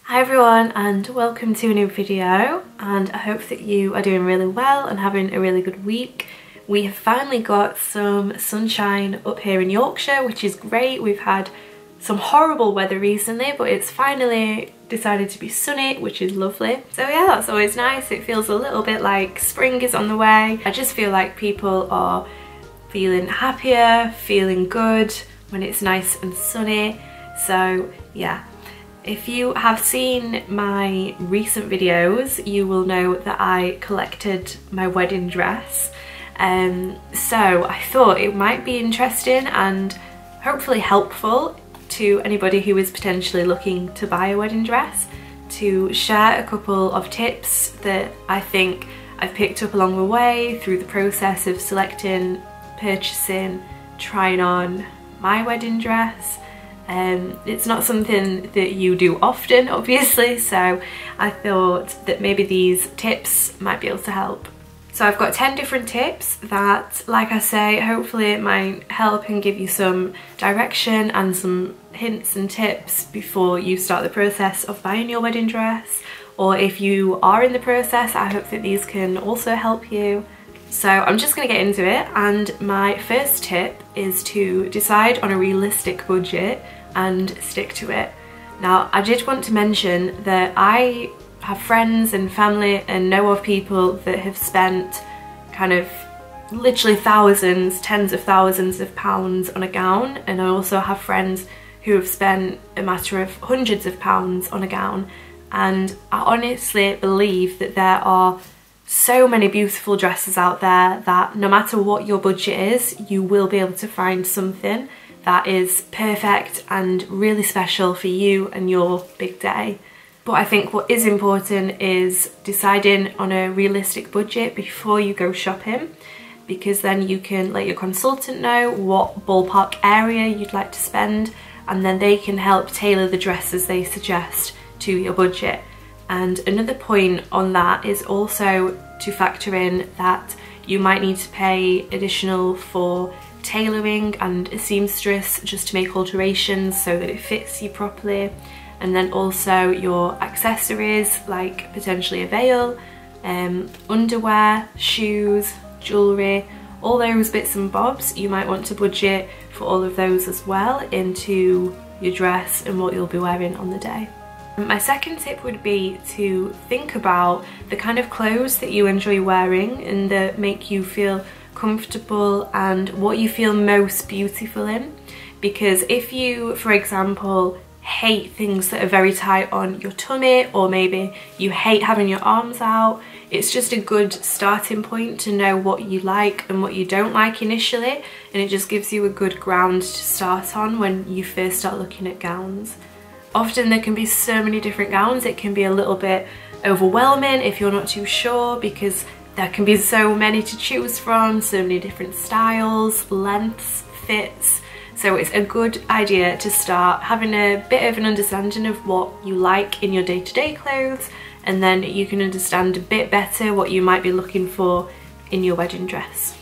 Hi everyone and welcome to a new video, and I hope that you are doing really well and having a really good week. We have finally got some sunshine up here in Yorkshire, which is great. We've had some horrible weather recently, but it's finally decided to be sunny, which is lovely. So yeah, that's always nice. It feels a little bit like spring is on the way. I just feel like people are feeling happier, feeling good when it's nice and sunny. So yeah. If you have seen my recent videos, you will know that I collected my wedding dress. So I thought it might be interesting and hopefully helpful to anybody who is potentially looking to buy a wedding dress, to share a couple of tips that I think I've picked up along the way through the process of selecting, purchasing, trying on my wedding dress. It's not something that you do often, obviously, so I thought that maybe these tips might be able to help. So I've got 10 different tips that, like I say, hopefully it might help and give you some direction and some hints and tips before you start the process of buying your wedding dress. Or if you are in the process, I hope that these can also help you. So I'm just going to get into it, and my first tip is to decide on a realistic budget and stick to it. Now, I did want to mention that I have friends and family and know of people that have spent kind of literally thousands, tens of thousands of pounds on a gown, and I also have friends who have spent a matter of hundreds of pounds on a gown, and I honestly believe that there are so many beautiful dresses out there that no matter what your budget is, you will be able to find something that is perfect and really special for you and your big day. But I think what is important is deciding on a realistic budget before you go shopping, because then you can let your consultant know what ballpark area you'd like to spend, and then they can help tailor the dresses they suggest to your budget. And another point on that is also to factor in that you might need to pay additional for tailoring and a seamstress just to make alterations so that it fits you properly, and then also your accessories like potentially a veil, underwear, shoes, jewellery, all those bits and bobs. You might want to budget for all of those as well into your dress and what you'll be wearing on the day. My second tip would be to think about the kind of clothes that you enjoy wearing and that make you feel comfortable and what you feel most beautiful in. Because if you, for example, hate things that are very tight on your tummy, or maybe you hate having your arms out, it's just a good starting point to know what you like and what you don't like initially, and it just gives you a good ground to start on when you first start looking at gowns. Often there can be so many different gowns, it can be a little bit overwhelming if you're not too sure, because there can be so many to choose from, so many different styles, lengths, fits. So it's a good idea to start having a bit of an understanding of what you like in your day-to-day clothes, and then you can understand a bit better what you might be looking for in your wedding dress.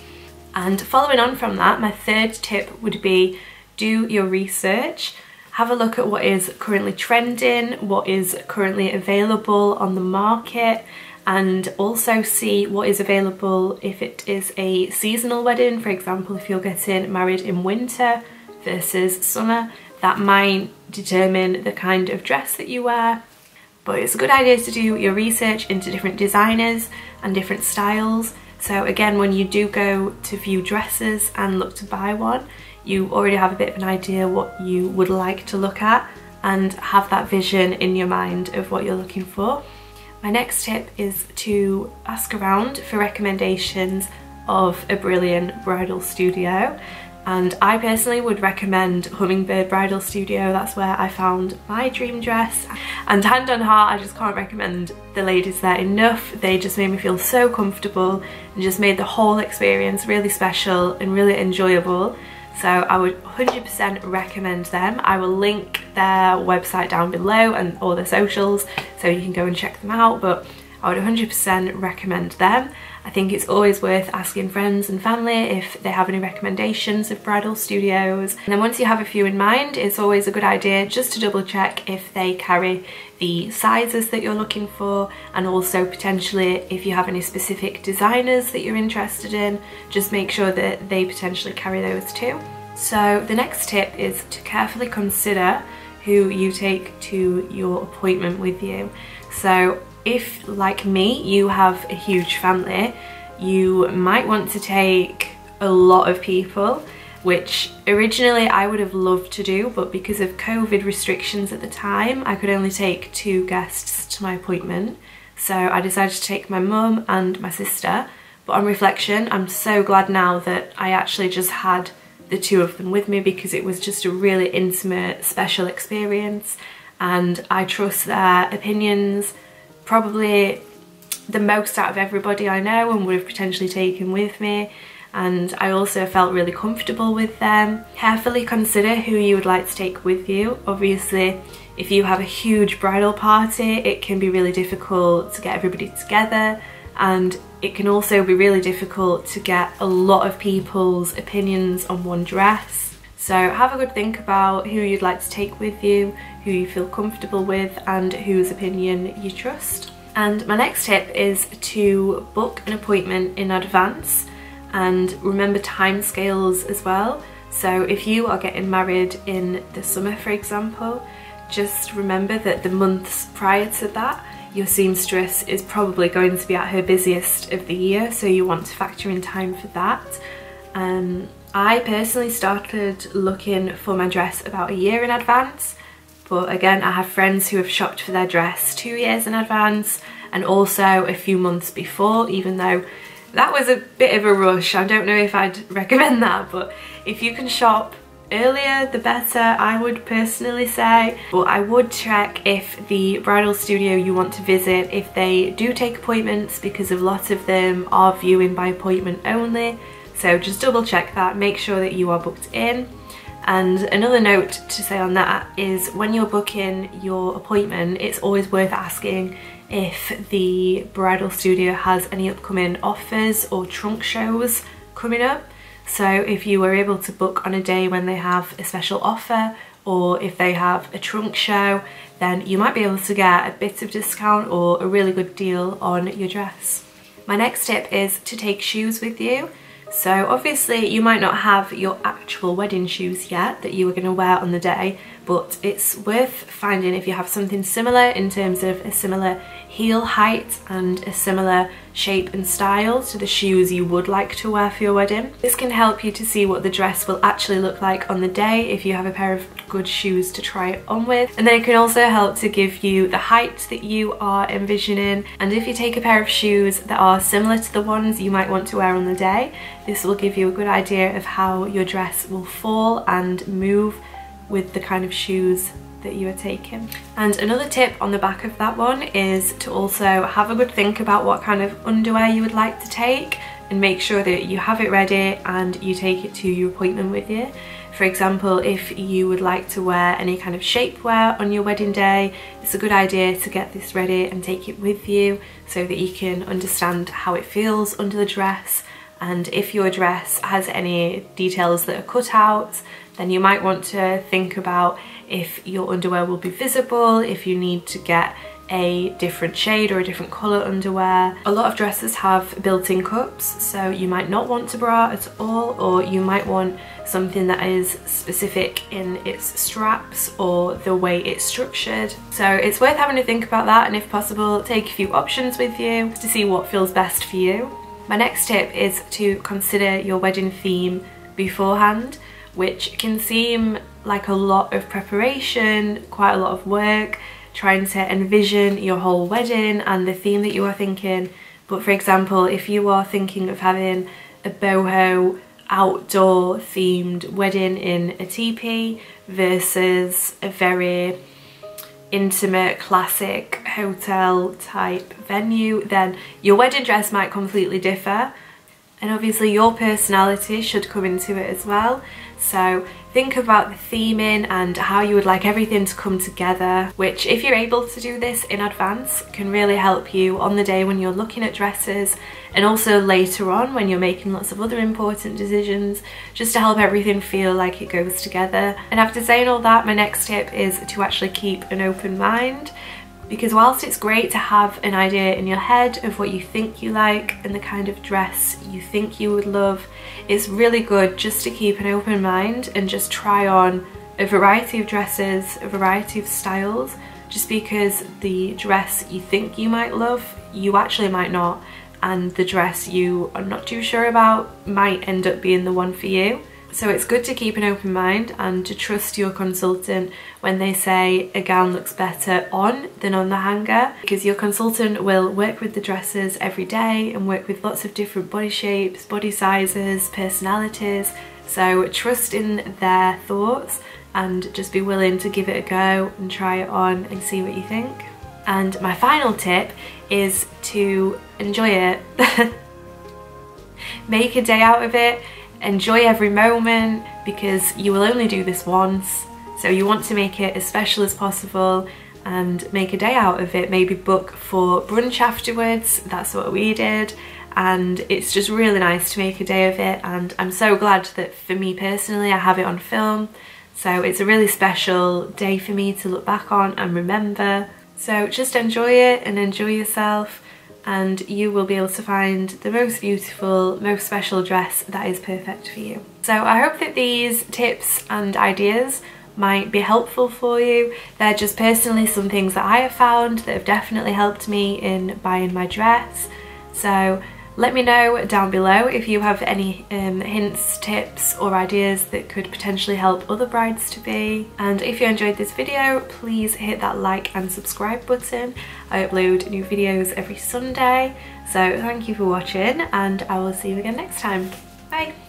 And following on from that, my third tip would be do your research. Have a look at what is currently trending, what is currently available on the market, and also see what is available if it is a seasonal wedding. For example, if you're getting married in winter versus summer, that might determine the kind of dress that you wear. But it's a good idea to do your research into different designers and different styles. So again, when you do go to view dresses and look to buy one, you already have a bit of an idea what you would like to look at and have that vision in your mind of what you're looking for. My next tip is to ask around for recommendations of a brilliant bridal studio, and I personally would recommend Hummingbird Bridal Studio. That's where I found my dream dress, and hand on heart, I just can't recommend the ladies there enough. They just made me feel so comfortable and just made the whole experience really special and really enjoyable. So I would 100% recommend them. I will link their website down below and all their socials so you can go and check them out, but I would 100% recommend them. I think it's always worth asking friends and family if they have any recommendations of bridal studios. And then once you have a few in mind, it's always a good idea just to double check if they carry the sizes that you're looking for, and also potentially if you have any specific designers that you're interested in, just make sure that they potentially carry those too. So the next tip is to carefully consider who you take to your appointment with you. So if, like me, you have a huge family, you might want to take a lot of people, which originally I would have loved to do, but because of COVID restrictions at the time, I could only take 2 guests to my appointment. So I decided to take my mum and my sister, but on reflection, I'm so glad now that I actually just had the 2 of them with me, because it was just a really intimate, special experience, and I trust their opinions probably the most out of everybody I know and would have potentially taken with me. And I also felt really comfortable with them. Carefully consider who you would like to take with you. Obviously, if you have a huge bridal party, it can be really difficult to get everybody together, and it can also be really difficult to get a lot of people's opinions on one dress. So have a good think about who you'd like to take with you, who you feel comfortable with, and whose opinion you trust. And my next tip is to book an appointment in advance, and remember timescales as well. So if you are getting married in the summer, for example, just remember that the months prior to that, your seamstress is probably going to be at her busiest of the year, so you want to factor in time for that. I personally started looking for my dress about a year in advance, but again, I have friends who have shopped for their dress 2 years in advance, and also a few months before, even though that was a bit of a rush. I don't know if I'd recommend that, but if you can shop earlier the better, I would personally say. But I would check if the bridal studio you want to visit, if they do take appointments, because a lot of them are viewing by appointment only. So just double check that, make sure that you are booked in. And another note to say on that is when you're booking your appointment, it's always worth asking if the bridal studio has any upcoming offers or trunk shows coming up. So if you were able to book on a day when they have a special offer, or if they have a trunk show, then you might be able to get a bit of discount or a really good deal on your dress. My next tip is to take shoes with you. So obviously you might not have your actual wedding shoes yet that you are going to wear on the day, but it's worth finding if you have something similar in terms of a similar heel height and a similar shape and style to the shoes you would like to wear for your wedding. This can help you to see what the dress will actually look like on the day if you have a pair of good shoes to try it on with. And then it can also help to give you the height that you are envisioning. And if you take a pair of shoes that are similar to the ones you might want to wear on the day, this will give you a good idea of how your dress will fall and move with the kind of shoes that you are taking. And another tip on the back of that one is to also have a good think about what kind of underwear you would like to take, and make sure that you have it ready and you take it to your appointment with you. For example, if you would like to wear any kind of shapewear on your wedding day, it's a good idea to get this ready and take it with you so that you can understand how it feels under the dress. And if your dress has any details that are cut out, then you might want to think about if your underwear will be visible, if you need to get a different shade or a different colour underwear. A lot of dresses have built-in cups, so you might not want a bra at all, or you might want something that is specific in its straps or the way it's structured. So it's worth having to think about that, and if possible, take a few options with you to see what feels best for you. My next tip is to consider your wedding theme beforehand, which can seem like a lot of preparation, quite a lot of work, trying to envision your whole wedding and the theme that you are thinking. But for example, if you are thinking of having a boho outdoor themed wedding in a teepee versus a very intimate classic hotel type venue, then your wedding dress might completely differ. And obviously your personality should come into it as well. So think about the theming and how you would like everything to come together, which if you're able to do this in advance can really help you on the day when you're looking at dresses, and also later on when you're making lots of other important decisions, just to help everything feel like it goes together. And after saying all that, my next tip is to actually keep an open mind, because whilst it's great to have an idea in your head of what you think you like and the kind of dress you think you would love, it's really good just to keep an open mind and just try on a variety of dresses, a variety of styles, just because the dress you think you might love, you actually might not, and the dress you are not too sure about might end up being the one for you. So it's good to keep an open mind and to trust your consultant when they say a gown looks better on than on the hanger, because your consultant will work with the dresses every day and work with lots of different body shapes, body sizes, personalities. So trust in their thoughts and just be willing to give it a go and try it on and see what you think. And my final tip is to enjoy it. Make a day out of it. Enjoy every moment, because you will only do this once, so you want to make it as special as possible and make a day out of it. Maybe book for brunch afterwards, that's what we did, and it's just really nice to make a day of it. And I'm so glad that for me personally I have it on film, so it's a really special day for me to look back on and remember. So just enjoy it and enjoy yourself, and you will be able to find the most beautiful, most special dress that is perfect for you. So I hope that these tips and ideas might be helpful for you. They're just personally some things that I have found that have definitely helped me in buying my dress. So let me know down below if you have any hints, tips or ideas that could potentially help other brides-to-be. And if you enjoyed this video, please hit that like and subscribe button. I upload new videos every Sunday. So thank you for watching, and I will see you again next time. Bye!